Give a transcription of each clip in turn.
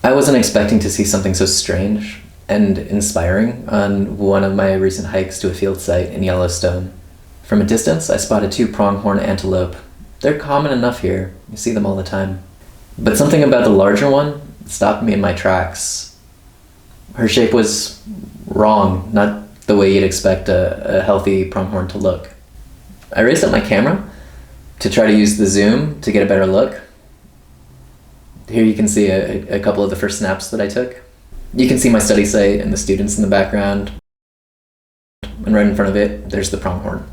I wasn't expecting to see something so strange and inspiring on one of my recent hikes to a field site in Yellowstone. From a distance, I spotted 2 pronghorn antelope. They're common enough here, you see them all the time. But something about the larger one stopped me in my tracks. Her shape was wrong, not the way you'd expect a healthy pronghorn to look. I raised up my camera to try to use the zoom to get a better look. Here you can see a couple of the first snaps that I took. You can see my study site and the students in the background. And right in front of it, there's the pronghorn.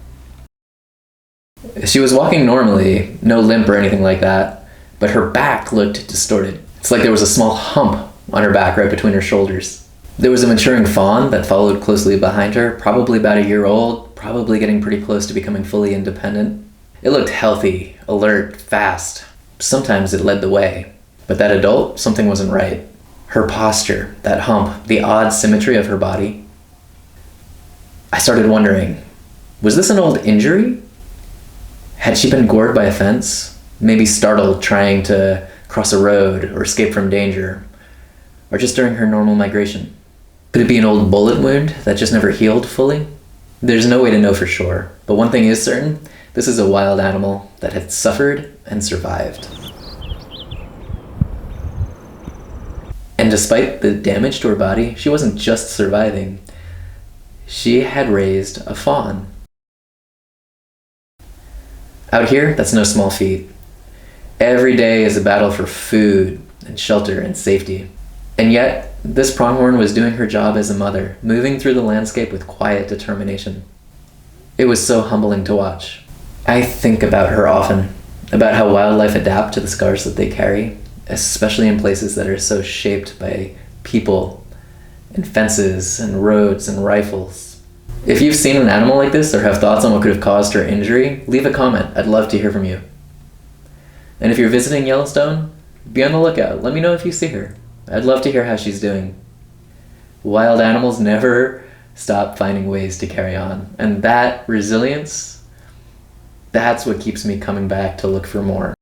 She was walking normally, no limp or anything like that, but her back looked distorted. It's like there was a small hump on her back right between her shoulders. There was a maturing fawn that followed closely behind her, probably about a year old, probably getting pretty close to becoming fully independent. It looked healthy, alert, fast. Sometimes it led the way. But that adult, something wasn't right. Her posture, that hump, the odd symmetry of her body. I started wondering, was this an old injury? Had she been gored by a fence? Maybe startled trying to cross a road or escape from danger? Or just during her normal migration? Could it be an old bullet wound that just never healed fully? There's no way to know for sure, but one thing is certain, this is a wild animal that had suffered and survived. And despite the damage to her body, she wasn't just surviving. She had raised a fawn. Out here, that's no small feat. Every day is a battle for food and shelter and safety. And yet, this pronghorn was doing her job as a mother, moving through the landscape with quiet determination. It was so humbling to watch. I think about her often, about how wildlife adapt to the scars that they carry, especially in places that are so shaped by people and fences and roads and rifles. If you've seen an animal like this or have thoughts on what could have caused her injury, leave a comment. I'd love to hear from you. And if you're visiting Yellowstone, be on the lookout. Let me know if you see her. I'd love to hear how she's doing. Wild animals never stop finding ways to carry on. And that resilience, that's what keeps me coming back to look for more.